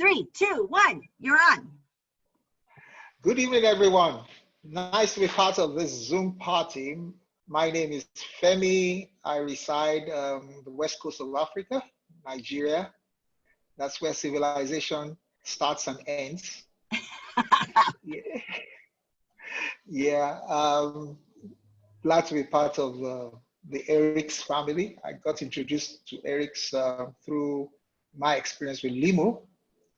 3, 2, 1, you're on. Good evening, everyone. Nice to be part of this Zoom party. My name is Femi. I reside the west coast of Africa, Nigeria. That's where civilization starts and ends. Glad to be part of the Ariix family. I got introduced to Ariix through my experience with Limu.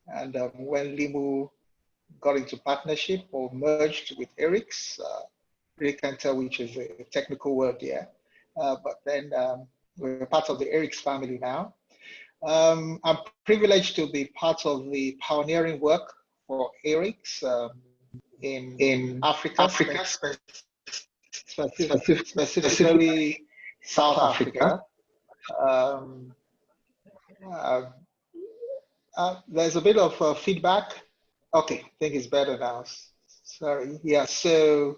And when Limu got into partnership or merged with Ariix, really can't tell which is a technical word here, but then we're part of the Ariix family now. I'm privileged to be part of the pioneering work for Ariix in Africa, specifically South Africa. There's a bit of feedback. Okay, I think it's better now. Sorry. Yeah, so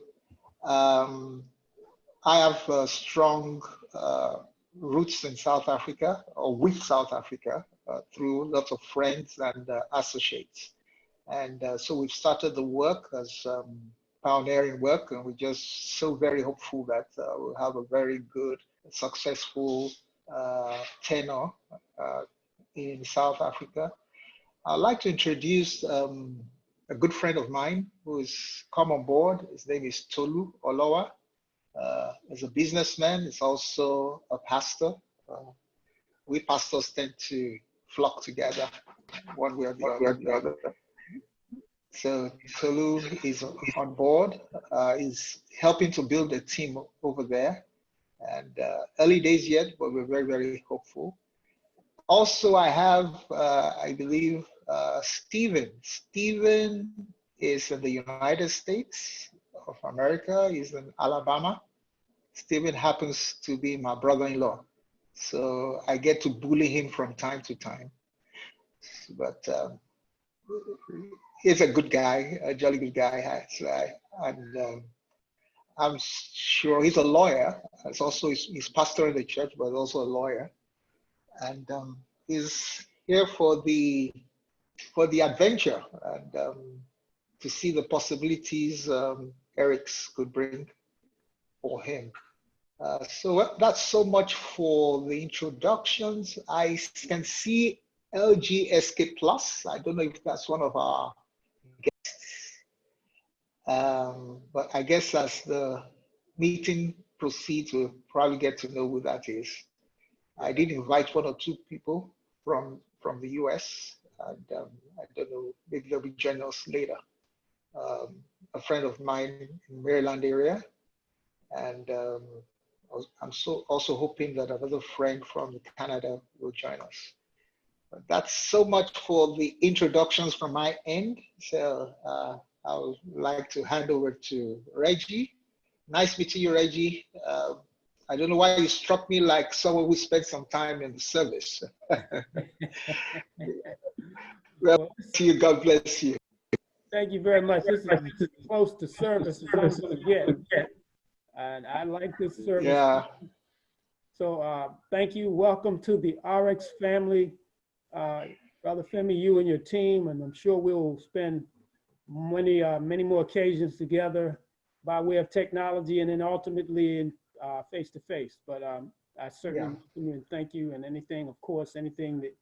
I have strong roots in South Africa, or with South Africa, through lots of friends and associates. And so we've started the work as pioneering work, and we're just so very hopeful that we'll have a very good, successful tenure in South Africa. I'd like to introduce a good friend of mine who's come on board. His name is Tolu Olowa. As a businessman, he's also a pastor. We pastors tend to flock together one way or the other. So Tolu is on board, is helping to build a team over there. And early days yet, but we're very, very hopeful. Also, I have, I believe, Stephen. Stephen is in the United States of America. He's in Alabama. Stephen happens to be my brother-in-law. So I get to bully him from time to time. But he's a good guy, a jolly good guy. And I'm sure he's a lawyer. He's pastor in the church, but also a lawyer. And he's here for the adventure and to see the possibilities Ariix could bring for him. So that's so much for the introductions. I can see LGSK Plus. I don't know if that's one of our guests, but I guess as the meeting proceeds, we'll probably get to know who that is. I did invite one or two people from the US, and I don't know, maybe they'll be joining us later. A friend of mine in Maryland area, and I'm also hoping that another friend from Canada will join us. But that's so much for the introductions from my end. So I would like to hand over to Reggie. Nice meeting you, Reggie. I don't know why you struck me like someone who spent some time in the service. Well, to you, God bless you. Thank you very much. This is as close to service as I'm going to get. And I like this service. Yeah. So thank you. Welcome to the Ariix family. Brother Femi, you and your team, and I'm sure we'll spend many more occasions together by way of technology and then ultimately in face-to-face. But I certainly welcome you and thank you, and anything, of course, anything that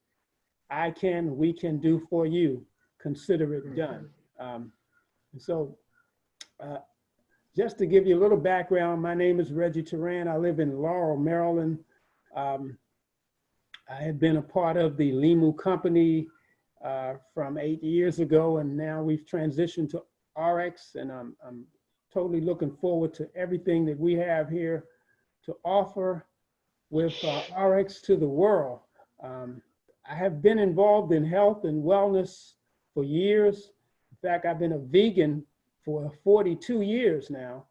we can do for you, consider it done. Just to give you a little background, my name is Reggie Toran. I live in Laurel, Maryland. I had been a part of the Limu company from 8 years ago, and now we've transitioned to Ariix, and I'm totally looking forward to everything that we have here to offer with Ariix to the world. I have been involved in health and wellness for years. In fact, I've been a vegan for 42 years now.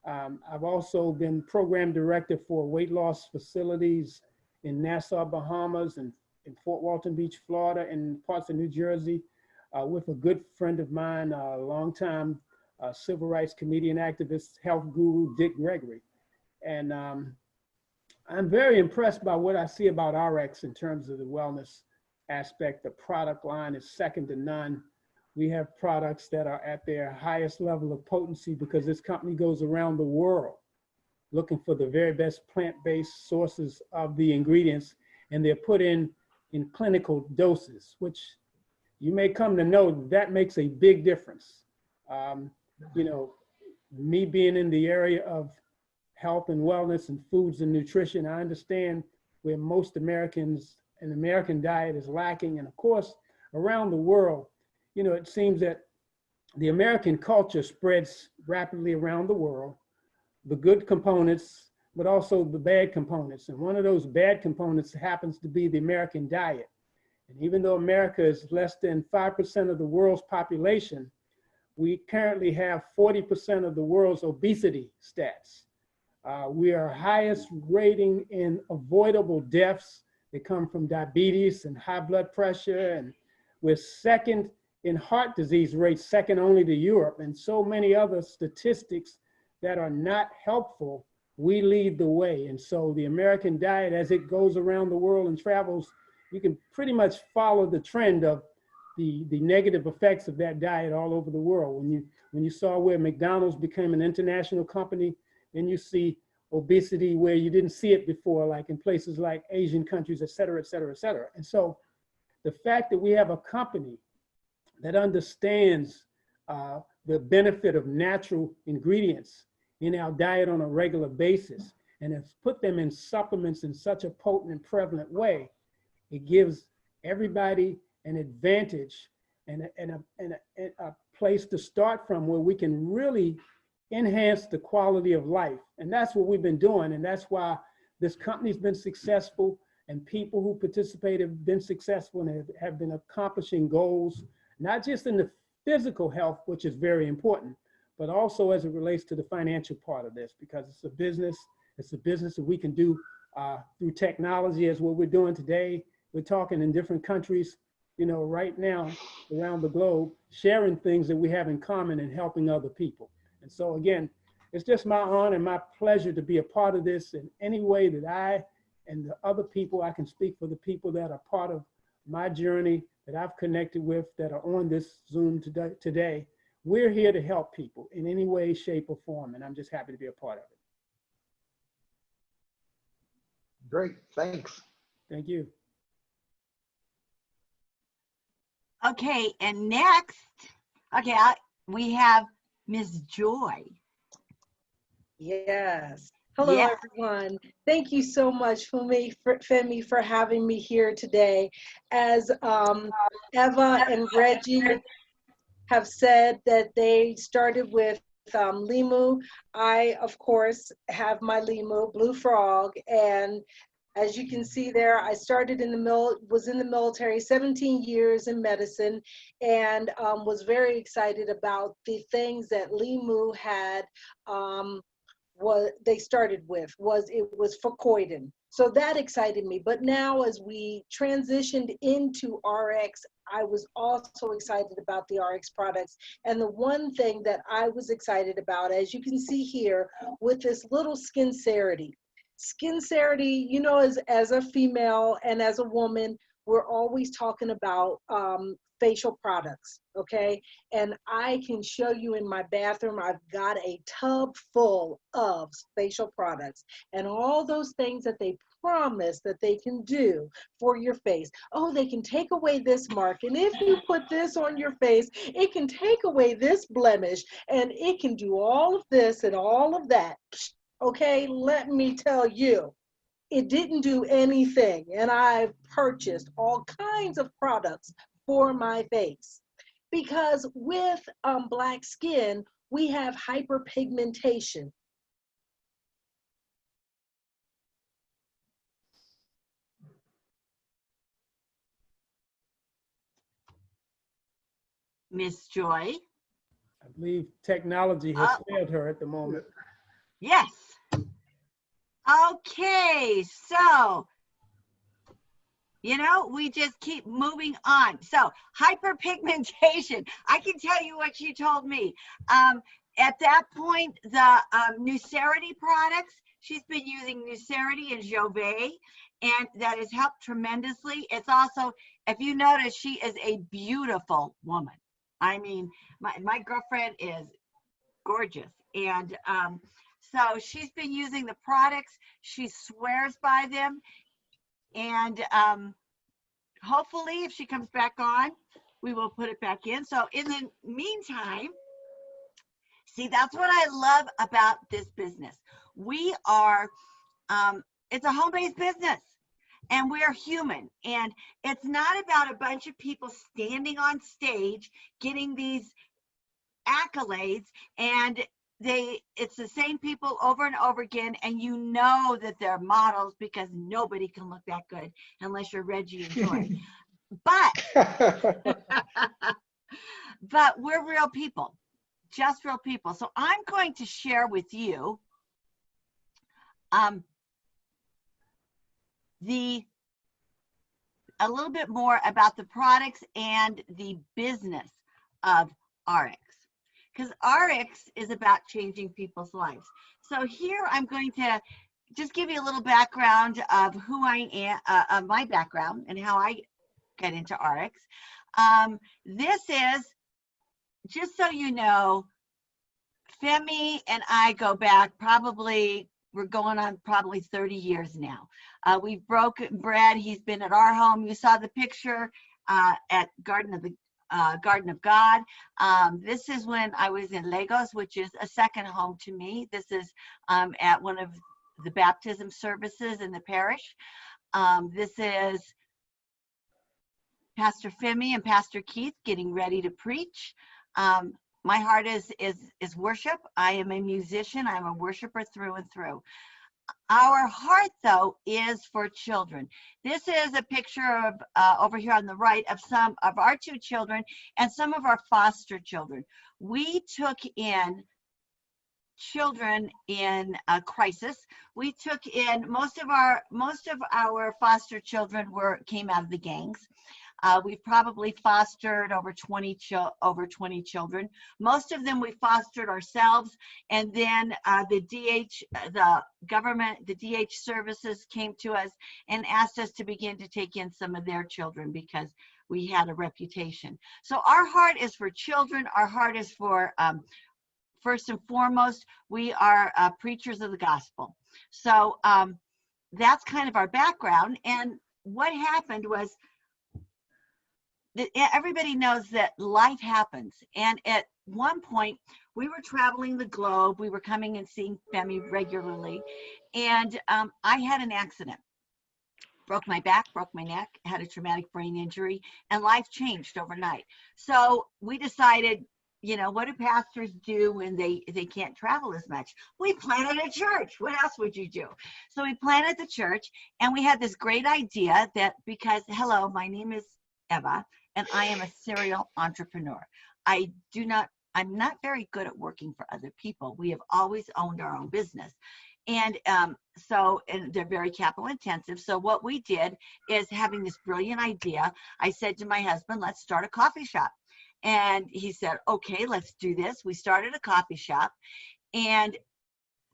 I've also been program director for weight loss facilities in Nassau, Bahamas, and in Fort Walton Beach, Florida, and parts of New Jersey, with a good friend of mine, a longtime civil rights comedian, activist, health guru, Dick Gregory. And I'm very impressed by what I see about Ariix in terms of the wellness aspect. The product line is second to none. We have products that are at their highest level of potency because this company goes around the world looking for the very best plant-based sources of the ingredients, and they're put in clinical doses, which you may come to know that makes a big difference. You know, me being in the area of health and wellness and foods and nutrition, I understand where most Americans, an American diet is lacking. And of course, around the world, you know, it seems that the American culture spreads rapidly around the world, the good components, but also the bad components. And one of those bad components happens to be the American diet. And even though America is less than 5% of the world's population, we currently have 40% of the world's obesity stats. We are highest rating in avoidable deaths that come from diabetes and high blood pressure. And we're second in heart disease rates, second only to Europe, and so many other statistics that are not helpful. We lead the way. And so the American diet, as it goes around the world and travels, you can pretty much follow the trend of the negative effects of that diet all over the world. When you saw where McDonald's became an international company, then you see obesity where you didn't see it before, like in places like Asian countries, et cetera, et cetera, et cetera. And so the fact that we have a company that understands the benefit of natural ingredients in our diet on a regular basis and has put them in supplements in such a potent and prevalent way, it gives everybody an advantage and a place to start from where we can really enhance the quality of life. And that's what we've been doing. And that's why this company's been successful, and people who participate have been successful and have been accomplishing goals, not just in the physical health, which is very important, but also as it relates to the financial part of this, because it's a business that we can do through technology, as what we're doing today. We're talking in different countries, you know, right now around the globe, sharing things that we have in common and helping other people. And so again, it's just my honor and my pleasure to be a part of this in any way that I and the other people, I can speak for the people that are part of my journey that I've connected with that are on this Zoom today. We're here to help people in any way, shape, or form, and I'm just happy to be a part of it. Great, thanks. Thank you. Okay, and next, okay, we have Ms. Joy. Yes. Hello, Yeah. everyone. Thank you so much, Femi, for having me here today. As Eava and Reggie have said that they started with Limu, I, of course, have my Limu, Blue Frog, and as you can see there, I started was in the military, 17 years in medicine, and was very excited about the things that Limu had. What they started with was for Coiden. So that excited me. But now as we transitioned into RX, I was also excited about the RX products. And the one thing that I was excited about, as you can see here, with this little Skincerity. Skincerity, you know, as a female and as a woman, we're always talking about facial products, okay? And I can show you in my bathroom, I've got a tub full of facial products and all those things that they promise that they can do for your face. Oh, they can take away this mark, and if you put this on your face, it can take away this blemish, and it can do all of this and all of that. Okay, let me tell you, it didn't do anything, and I've purchased all kinds of products for my face because with black skin, we have hyperpigmentation. Miss Joy. I believe technology has failed her at the moment. Yes. Okay, so, you know, we just keep moving on. So hyperpigmentation, I can tell you what she told me. At that point, the Nucerity products, she's been using Nucerity and Jove, and that has helped tremendously. It's also if you notice, she is a beautiful woman. I mean, my girlfriend is gorgeous. And so she's been using the products. She swears by them. And hopefully, if she comes back on, we will put it back in. So in the meantime, see, that's what I love about this business. We are, it's a home-based business. And we're human. And it's not about a bunch of people standing on stage getting these accolades, and it's the same people over and over again, and you know that they're models because nobody can look that good unless you're Reggie and Toran. But we're real people, just real people. So I'm going to share with you a little bit more about the products and the business of Ariix, because Ariix is about changing people's lives. So here I'm going to just give you a little background of who I am, of my background and how I got into Ariix. This is, just so you know, Femi and I go back probably, we're going on probably 30 years now. We've broken bread. He's been at our home. You saw the picture at Garden of God. This is when I was in Lagos, which is a second home to me. This is at one of the baptism services in the parish. This is Pastor Femi and Pastor Keith getting ready to preach. My heart is worship. I am a musician. I'm a worshiper through and through. Our heart, though, is for children. This is a picture of over here on the right of some of our 2 children and some of our foster children. We took in children in a crisis. We took in most of our foster children came out of the gangs. We've probably fostered over 20 children. Most of them we fostered ourselves, and then the DH services came to us and asked us to begin to take in some of their children because we had a reputation. So our heart is for children. Our heart is for, first and foremost, we are preachers of the gospel. So that's kind of our background. And what happened was, everybody knows that life happens. And at one point, we were traveling the globe. We were coming and seeing Femi regularly. And I had an accident. Broke my back, broke my neck, had a traumatic brain injury, and life changed overnight. So we decided, you know, what do pastors do when they can't travel as much? We planted a church. What else would you do? So we planted the church, and we had this great idea that because, hello, my name is Eava, and I am a serial entrepreneur. I'm not very good at working for other people. We have always owned our own business. And and they're very capital intensive. So what we did is, having this brilliant idea, I said to my husband, let's start a coffee shop. And he said, okay, let's do this. We started a coffee shop. And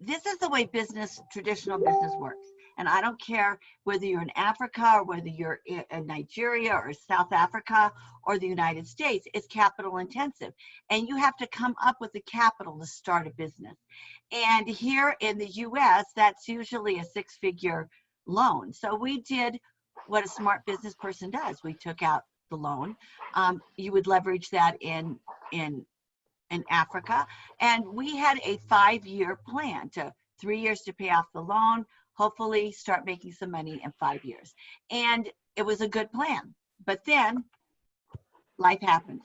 this is the way traditional business works. And I don't care whether you're in Africa or whether you're in Nigeria or South Africa or the United States, it's capital intensive. And you have to come up with the capital to start a business. And here in the US, that's usually a 6-figure loan. So we did what a smart business person does. We took out the loan. You would leverage that in Africa. And we had a 5-year plan, 3 years to pay off the loan, hopefully start making some money in 5 years. And it was a good plan. But then life happened.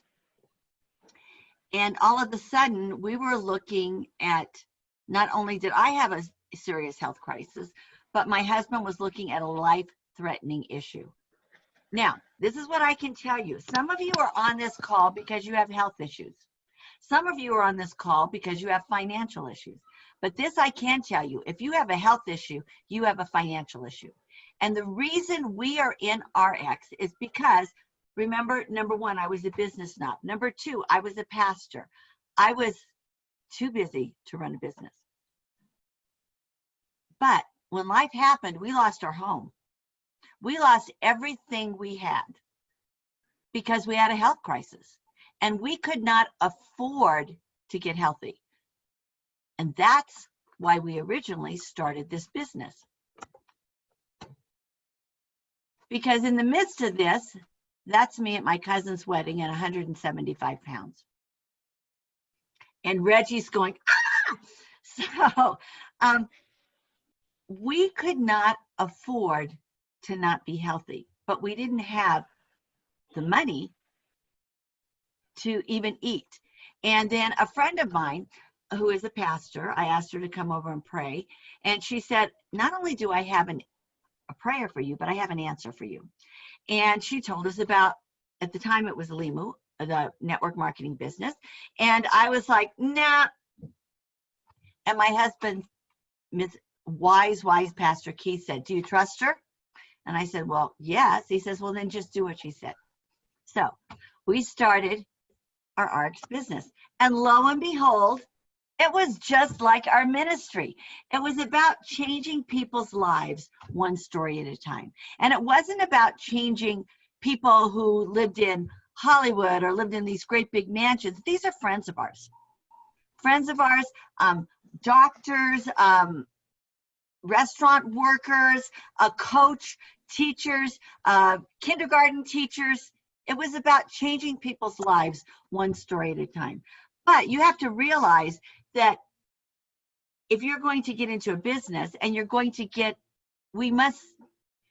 And all of a sudden, we were looking at, not only did I have a serious health crisis, but my husband was looking at a life-threatening issue. Now, this is what I can tell you. Some of you are on this call because you have health issues. Some of you are on this call because you have financial issues. But this I can tell you, if you have a health issue, you have a financial issue. And the reason we are in Ariix is because, remember, number one, I was a business snob. Number two, I was a pastor. I was too busy to run a business. But when life happened, we lost our home. We lost everything we had. because we had a health crisis and we could not afford to get healthy. And that's why we originally started this business. Because in the midst of this, that's me at my cousin's wedding at 175 pounds. And Reggie's going, ah! So we could not afford to not be healthy, but we didn't have the money to even eat. And then a friend of mine who is a pastor, I asked her to come over and pray. And she said, not only do I have a prayer for you, but I have an answer for you. And she told us about, at the time it was Limu, the network marketing business. And I was like, nah. And my husband, wise Pastor Keith said, do you trust her? And I said, well, yes. He says, well, then just do what she said. So we started our Ariix business. And lo and behold, it was just like our ministry. It was about changing people's lives one story at a time. And it wasn't about changing people who lived in Hollywood or lived in these great big mansions. These are friends of ours. Friends of ours, doctors, restaurant workers, a coach, teachers, kindergarten teachers. It was about changing people's lives one story at a time. But you have to realize that if you're going to get into a business and you're going to get, we must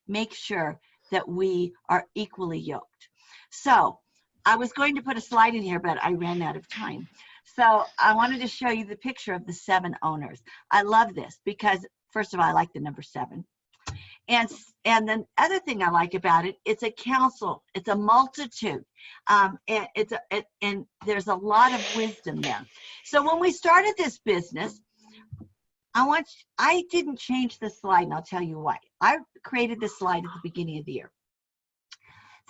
make sure that we are equally yoked. So I was going to put a slide in here, but I ran out of time. So I wanted to show you the picture of the 7 owners. I love this because, first of all, I like the number 7. And the other thing I like about it, it's a council, it's a multitude, and there's a lot of wisdom there. So when we started this business, I didn't change the slide, and I'll tell you why. I created this slide at the beginning of the year.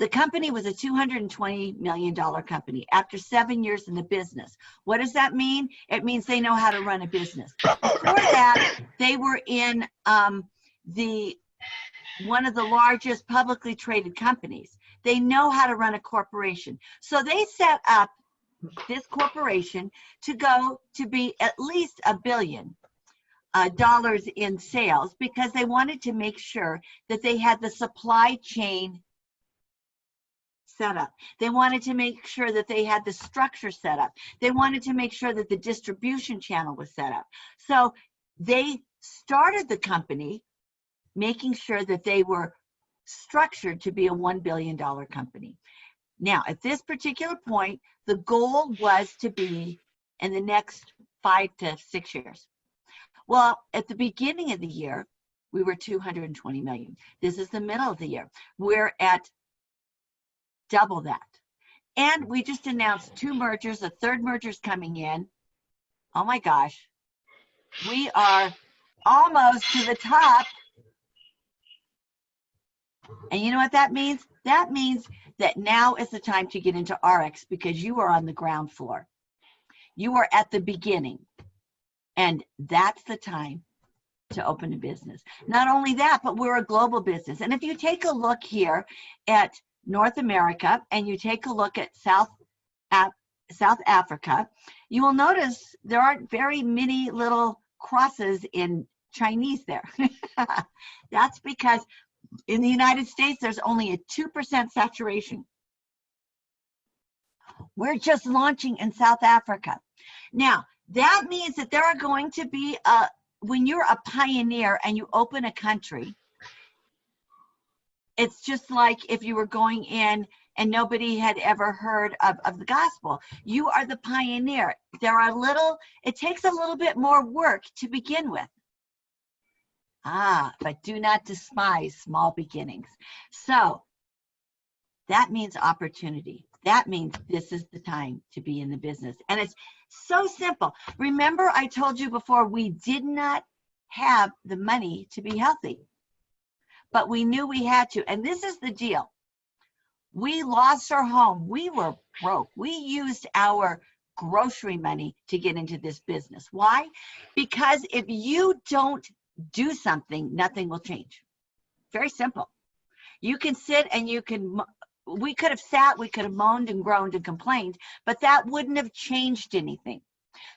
The company was a $220 million company after 7 years in the business. What does that mean? It means they know how to run a business. Before that, they were in one of the largest publicly traded companies. They know how to run a corporation. So they set up this corporation to go to be at least $1 billion in sales, because they wanted to make sure that they had the supply chain set up. They wanted to make sure that they had the structure set up. They wanted to make sure that the distribution channel was set up. So they started the company making sure that they were structured to be a $1 billion company. Now, at this particular point, the goal was to be in the next 5 to 6 years. Well, at the beginning of the year, we were 220 million. This is the middle of the year. We're at double that. And we just announced 2 mergers. A third merger is coming in. Oh my gosh. We are almost to the top. And you know what that means? That means that now is the time to get into Ariix, because you are on the ground floor. You are at the beginning. And that's the time to open a business. Not only that, but we're a global business. And if you take a look here at North America and you take a look at South Africa, you will notice there aren't very many little crosses in Chinese there. That's because in the United States, there's only a 2% saturation. We're just launching in South Africa. Now, that means that there are going to be, when you're a pioneer and you open a country, it's just like if you were going in and nobody had ever heard of the gospel. You are the pioneer. It takes a little bit more work to begin with. But do not despise small beginnings. So that means opportunity. That means this is the time to be in the business. And it's so simple. Remember, I told you before, we did not have the money to be healthy, but we knew we had to. And this is the deal. We lost our home. We were broke. We used our grocery money to get into this business. Why? Because if you don't do something, nothing will change. Very simple. You can sit and you can we could have sat, we could have moaned and groaned and complained, but that wouldn't have changed anything.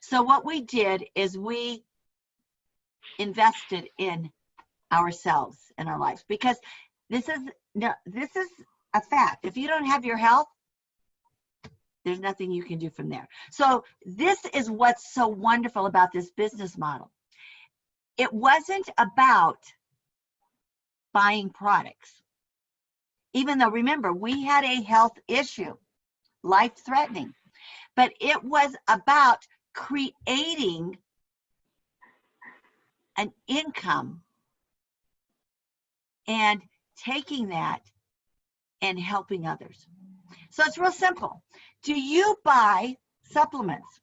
So what we did is we invested in ourselves and our lives, because this is a fact. If you don't have your health, there's nothing you can do from there. So this is what's so wonderful about this business model. It wasn't about buying products. Even though, remember, we had a health issue, life-threatening, but it was about creating an income and taking that and helping others. So it's real simple. Do you buy supplements?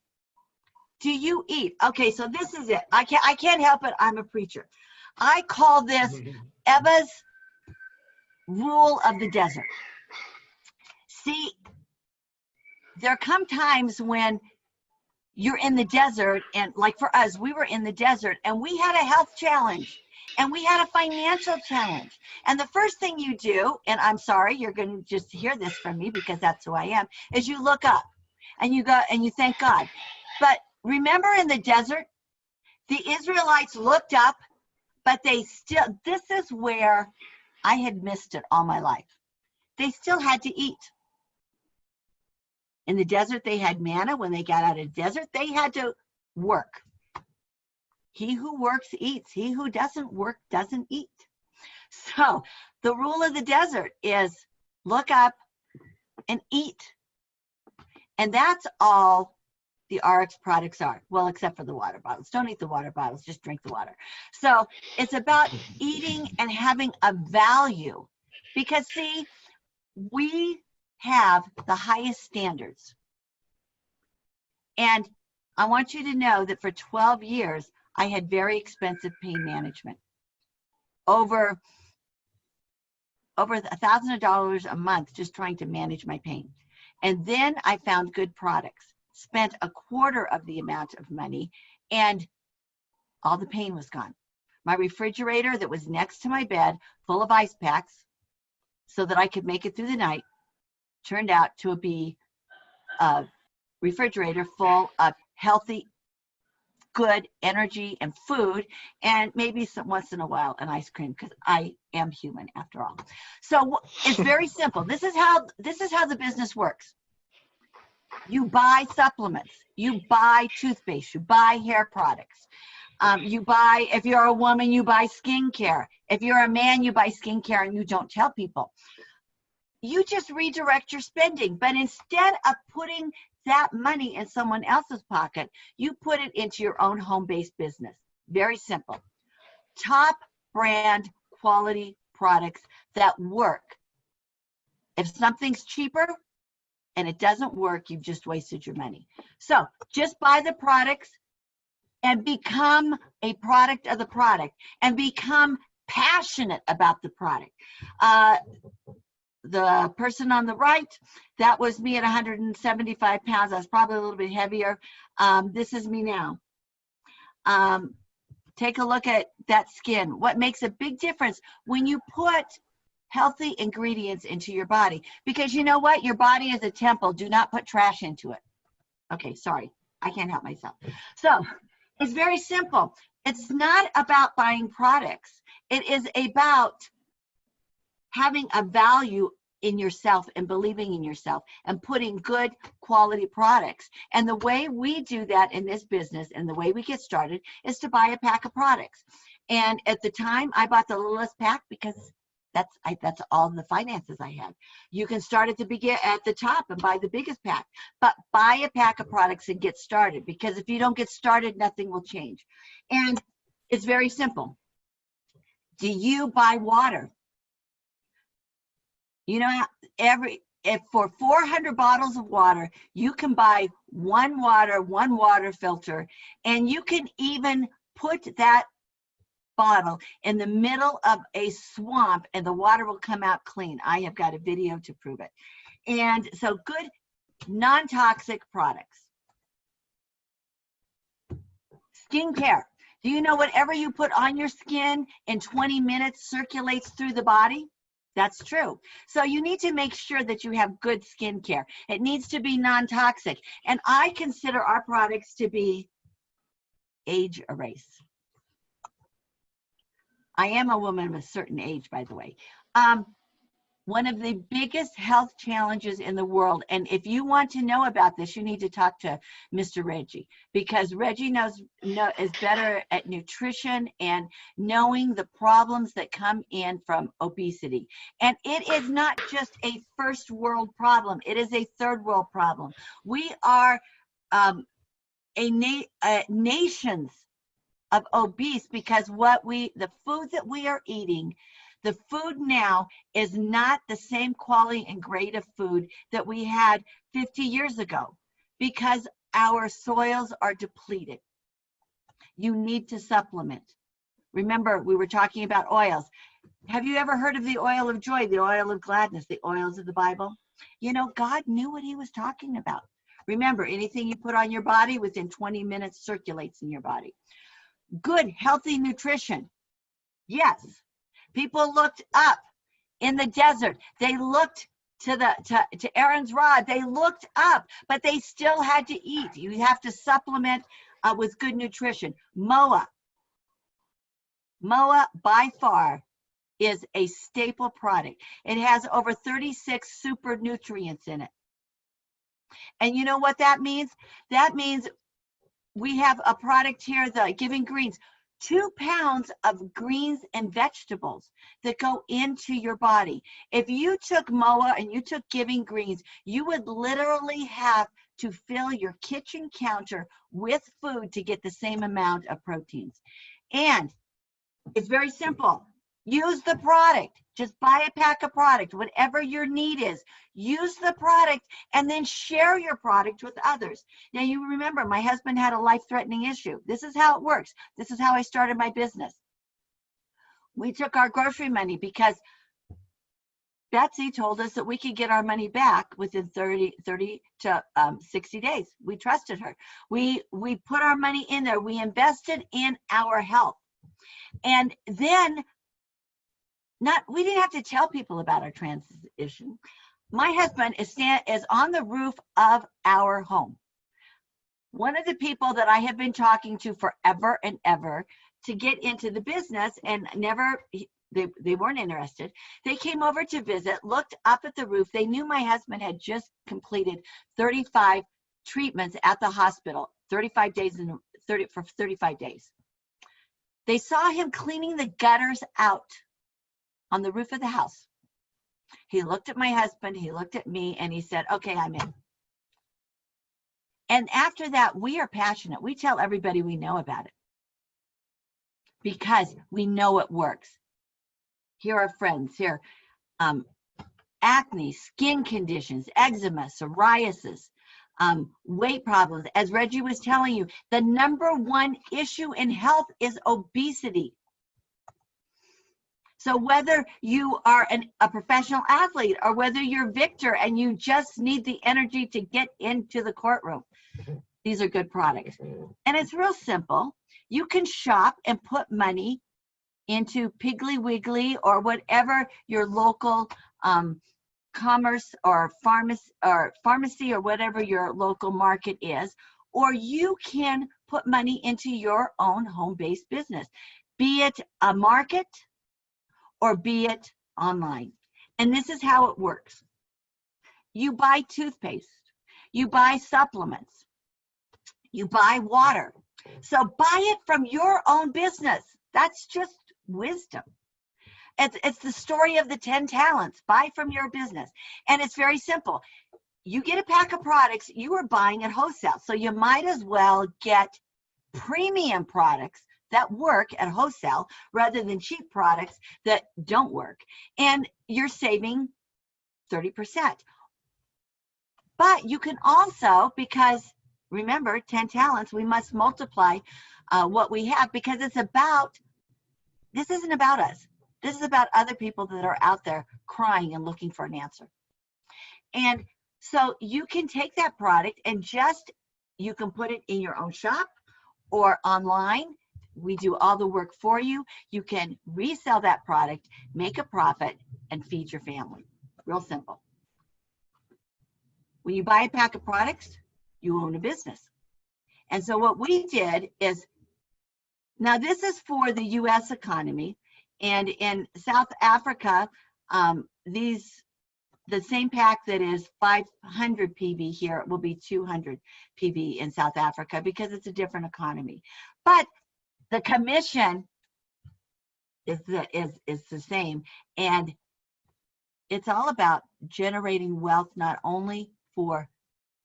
Do you eat? Okay, so this is it. I can't help it. I'm a preacher. I call this Eva's rule of the desert. See, there come times when you're in the desert, and like for us, we were in the desert and we had a health challenge and we had a financial challenge. And the first thing you do, and I'm sorry, you're going to just hear this from me because that's who I am, is you look up and you go and you thank God. But remember, in the desert, the Israelites looked up, but they still, this is where I had missed it all my life. They still had to eat. In the desert, they had manna. When they got out of the desert, they had to work. He who works eats. He who doesn't work doesn't eat. So the rule of the desert is look up and eat. And that's all the Ariix products are. Well, except for the water bottles. Don't eat the water bottles, just drink the water. So it's about eating and having a value. Because see, we have the highest standards. And I want you to know that for 12 years, I had very expensive pain management. Over $1,000 a month just trying to manage my pain. And then I found good products, spent a quarter of the amount of money, and all the pain was gone. My refrigerator that was next to my bed, full of ice packs, so that I could make it through the night, turned out to be a refrigerator full of healthy, good energy and food, and maybe some once in a while an ice cream, because I am human after all. So it's very simple. This is how the business works. You buy supplements, you buy toothpaste, you buy hair products. You buy, if you're a woman, you buy skincare. If you're a man, you buy skincare and you don't tell people. You just redirect your spending, but instead of putting that money in someone else's pocket, you put it into your own home-based business. Very simple. Top brand quality products that work. If something's cheaper and it doesn't work, you've just wasted your money. So just buy the products and become a product of the product and become passionate about the product. The person on the right, that was me at 175 pounds. I was probably a little bit heavier. This is me now. Take a look at that skin. What makes a big difference when you put healthy ingredients into your body? Because you know what? Your body is a temple. Do not put trash into it. Okay, sorry. I can't help myself. So it's very simple. It's not about buying products. It is about having a value in yourself and believing in yourself and putting good quality products. And the way we do that in this business and the way we get started is to buy a pack of products. And at the time, I bought the littlest pack because that's all the finances I had. You can start at the top and buy the biggest pack, but buy a pack of products and get started, because if you don't get started, nothing will change. And it's very simple. Do you buy water? You know, if for 400 bottles of water, you can buy one water filter, and you can even put that bottle in the middle of a swamp and the water will come out clean. I have got a video to prove it. And so good non-toxic products. Skincare. Do you know whatever you put on your skin in 20 minutes circulates through the body? That's true. So you need to make sure that you have good skincare. It needs to be non-toxic. And I consider our products to be age erase. I am a woman of a certain age, by the way. One of the biggest health challenges in the world, and if you want to know about this, you need to talk to Mr. Reggie, because Reggie is better at nutrition and knowing the problems that come in from obesity. And it is not just a first world problem, it is a third world problem. We are nations of obese because the food that we are eating, the food now is not the same quality and grade of food that we had 50 years ago because our soils are depleted. You need to supplement. Remember, we were talking about oils. Have you ever heard of the oil of joy, the oil of gladness, the oils of the Bible? You know, God knew what he was talking about. Remember, anything you put on your body within 20 minutes circulates in your body. Good, healthy nutrition. Yes. People looked up in the desert. They looked to Aaron's rod. They looked up, but they still had to eat. You have to supplement with good nutrition. MOA by far is a staple product. It has over 36 super nutrients in it. And you know what that means? That means we have a product here, the Giving Greens. 2 pounds of greens and vegetables that go into your body. If you took MOA and you took Giving Greens, you would literally have to fill your kitchen counter with food to get the same amount of proteins. And it's very simple. Use the product. Just buy a pack of product, whatever your need is. Use the product and then share your product with others. Now, you remember, my husband had a life-threatening issue. This is how it works. This is how I started my business. We took our grocery money because Betsy told us that we could get our money back within 30 to 60 days. We trusted her. We put our money in there. We invested in our health. And then we didn't have to tell people about our transition. My husband is on the roof of our home. One of the people that I have been talking to forever and ever to get into the business, and they weren't interested. They came over to visit, looked up at the roof. They knew my husband had just completed 35 treatments at the hospital, 35 days for 35 days. They saw him cleaning the gutters out on the roof of the house. He looked at my husband, he looked at me, and he said, okay, I'm in. And after that, we are passionate. We tell everybody we know about it because we know it works. Here are friends here. Acne, skin conditions, eczema, psoriasis, weight problems. As Reggie was telling you, the #1 issue in health is obesity. So whether you are a professional athlete or whether you're Victor and you just need the energy to get into the courtroom, these are good products. And it's real simple. You can shop and put money into Piggly Wiggly or whatever your local commerce or pharmacy or whatever your local market is, or you can put money into your own home-based business, be it a market or be it online. And this is how it works. You buy toothpaste, you buy supplements, you buy water. So buy it from your own business. That's just wisdom. It's the story of the 10 talents. Buy from your business. And it's very simple. You get a pack of products, you are buying at wholesale. So you might as well get premium products that work at wholesale rather than cheap products that don't work. And you're saving 30%. But you can also, because remember, 10 talents, we must multiply what we have, because this isn't about us. This is about other people that are out there crying and looking for an answer. And so you can take that product and you can put it in your own shop or online. we do all the work for you. You can resell that product, make a profit, and feed your family. Real simple. When you buy a pack of products, you own a business. And so what we did is, now this is for the US economy, and in South Africa, the same pack that is 500 PV here will be 200 PV in South Africa because it's a different economy. But the commission is the same, and it's all about generating wealth not only for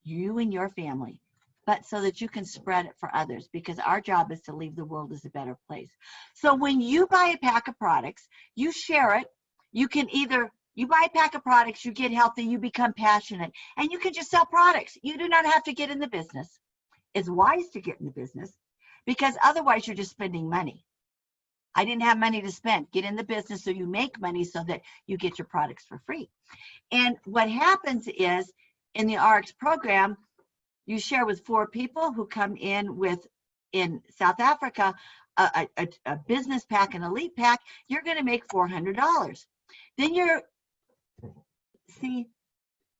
you and your family, but so that you can spread it for others, because our job is to leave the world as a better place. So when you buy a pack of products, you share it. You can either, you buy a pack of products, you get healthy, you become passionate, and you can just sell products. You do not have to get in the business. It's wise to get in the business, because otherwise you're just spending money. I didn't have money to spend. Get in the business so you make money so that you get your products for free. And what happens is, in the Ariix program, you share with 4 people who come in with, in South Africa, a business pack, an elite pack. You're going to make $400. Then see,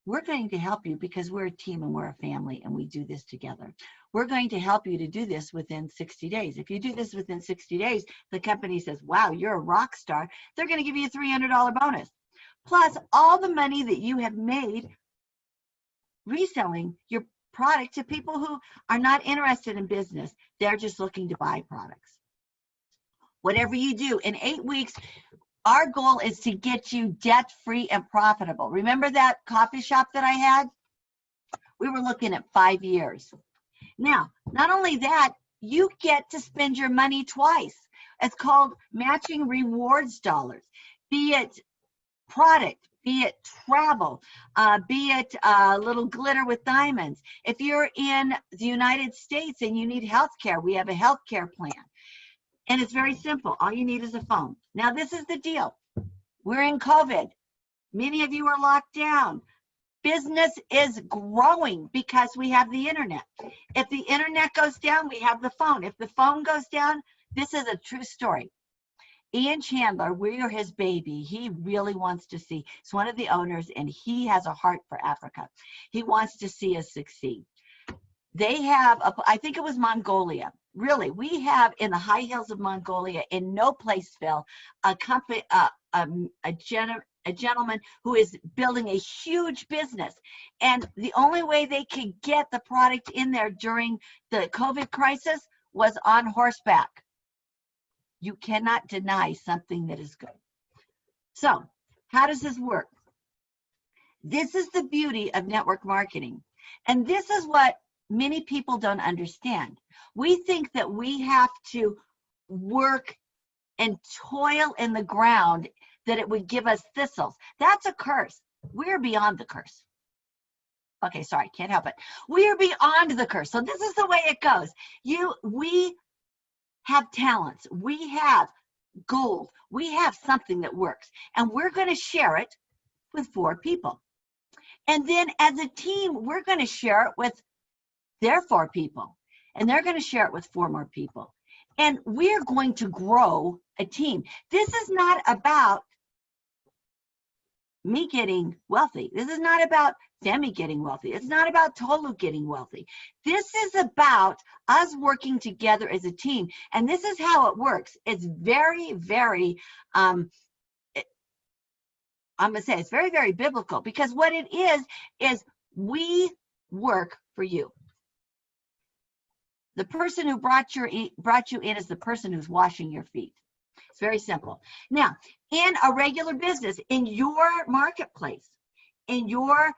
we're going to help you because we're a team and we're a family and we do this together. We're going to help you to do this within 60 days. If you do this within 60 days, the company says, wow, you're a rock star. They're going to give you a $300 bonus. Plus all the money that you have made reselling your product to people who are not interested in business. They're just looking to buy products. Whatever you do, in 8 weeks, our goal is to get you debt-free and profitable. Remember that coffee shop that I had? We were looking at 5 years. Now, not only that, you get to spend your money twice. It's called matching rewards dollars, be it product, be it travel, be it a little glitter with diamonds. If you're in the United States and you need health care, we have a health care plan. And it's very simple. All you need is a phone. Now, this is the deal. We're in COVID. Many of you are locked down. Business is growing because we have the internet. If the internet goes down, we have the phone. If the phone goes down, this is a true story. Ian Chandler, we're his baby. He really wants to see. He's one of the owners, and he has a heart for Africa. He wants to see us succeed. They have, I think it was Mongolia. Really, we have in the high hills of Mongolia, in no placeville, a company, a gentleman who is building a huge business. And the only way they could get the product in there during the COVID crisis was on horseback. You cannot deny something that is good. So how does this work? This is the beauty of network marketing. And this is what many people don't understand. We think that we have to work and toil in the ground, that it would give us thistles. That's a curse. We're beyond the curse. Okay, sorry, can't help it. We are beyond the curse. So this is the way it goes. We have talents. We have gold. We have something that works. And we're going to share it with 4 people. And then as a team, we're going to share it with their 4 people. And they're going to share it with 4 more people. And we're going to grow a team. This is not about me getting wealthy. This is not about Femi getting wealthy. It's not about Tolu getting wealthy. This is about us working together as a team. And this is how it works. It's very, very, I'm going to say it's very, very biblical, because what it is we work for you. The person who brought you in is the person who's washing your feet. It's very simple. Now, in a regular business, in your marketplace, in your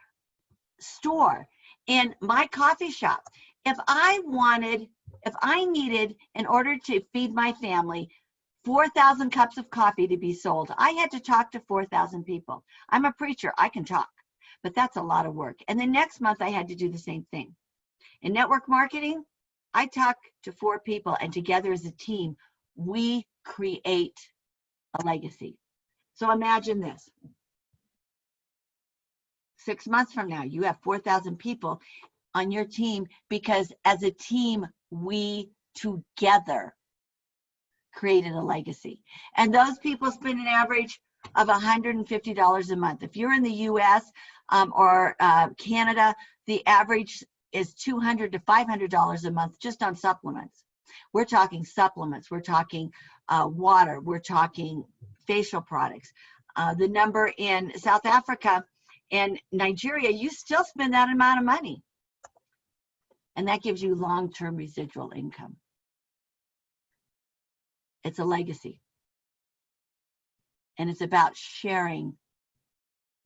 store, in my coffee shop, if I needed, in order to feed my family, 4,000 cups of coffee to be sold, I had to talk to 4,000 people. I'm a preacher, I can talk, but that's a lot of work. And the next month I had to do the same thing. In network marketing, I talk to 4 people, and together as a team, we create a legacy. So imagine this. 6 months from now, you have 4,000 people on your team, because as a team, we together created a legacy. And those people spend an average of $150 a month. If you're in the US or Canada, the average is $200 to $500 a month just on supplements. We're talking supplements, we're talking water, we're talking facial products. The number in South Africa and Nigeria, you still spend that amount of money. And that gives you long-term residual income. It's a legacy. And it's about sharing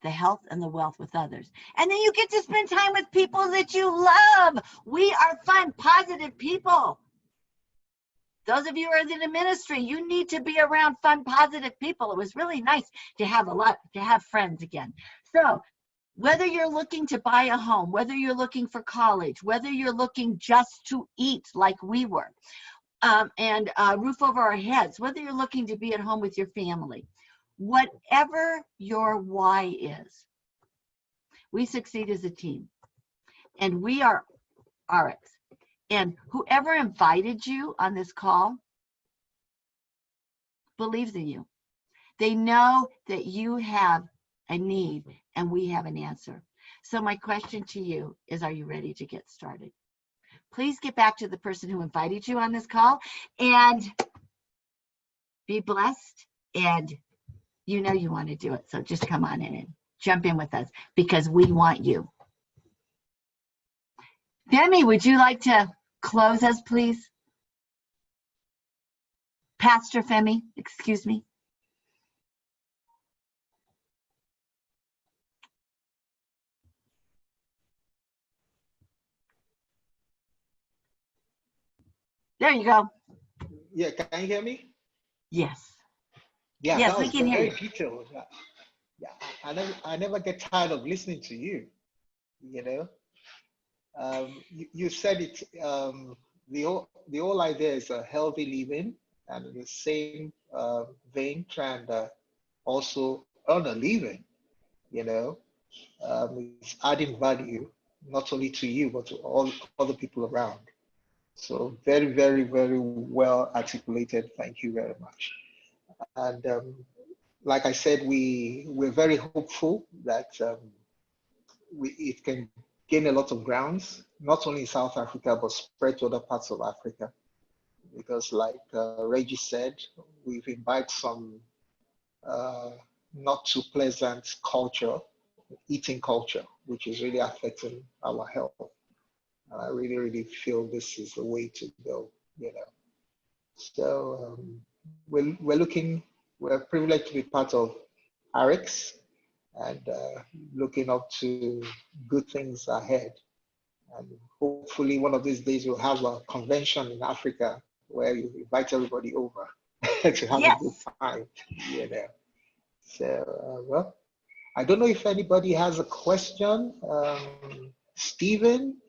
the health and the wealth with others. And then you get to spend time with people that you love. We are fun, positive people. Those of you who are in the ministry, you need to be around fun, positive people. It was really nice to have friends again. So whether you're looking to buy a home, whether you're looking for college, whether you're looking just to eat like we were, and a roof over our heads, whether you're looking to be at home with your family, whatever your why is, we succeed as a team. And we are Ariix. And whoever invited you on this call believes in you. They know that you have a need and we have an answer. So my question to you is, are you ready to get started? Please get back to the person who invited you on this call and be blessed. And you know you want to do it. So just come on in and jump in with us because we want you. Femi, would you like to close us, please? Pastor Femi, excuse me. There you go. Yeah, can you hear me? Yes. Yeah, Yes, that we was can hear very you. detailed. Yeah, I never get tired of listening to you. You know, you said it. The whole idea is a healthy living, and in the same vein, trying to also earn a living. You know, it's adding value not only to you but to all other people around. So very, very, very well articulated. Thank you very much. And like I said, we're very hopeful that it can gain a lot of grounds, not only in South Africa, but spread to other parts of Africa. Because like Reggie said, we've imbibed some not too pleasant culture, eating culture, which is really affecting our health. And I really, really feel this is the way to go, you know. So we're privileged to be part of Ariix and looking up to good things ahead. And hopefully one of these days we'll have a convention in Africa where you invite everybody over to have a good time, you know. So, well, I don't know if anybody has a question. Stephen,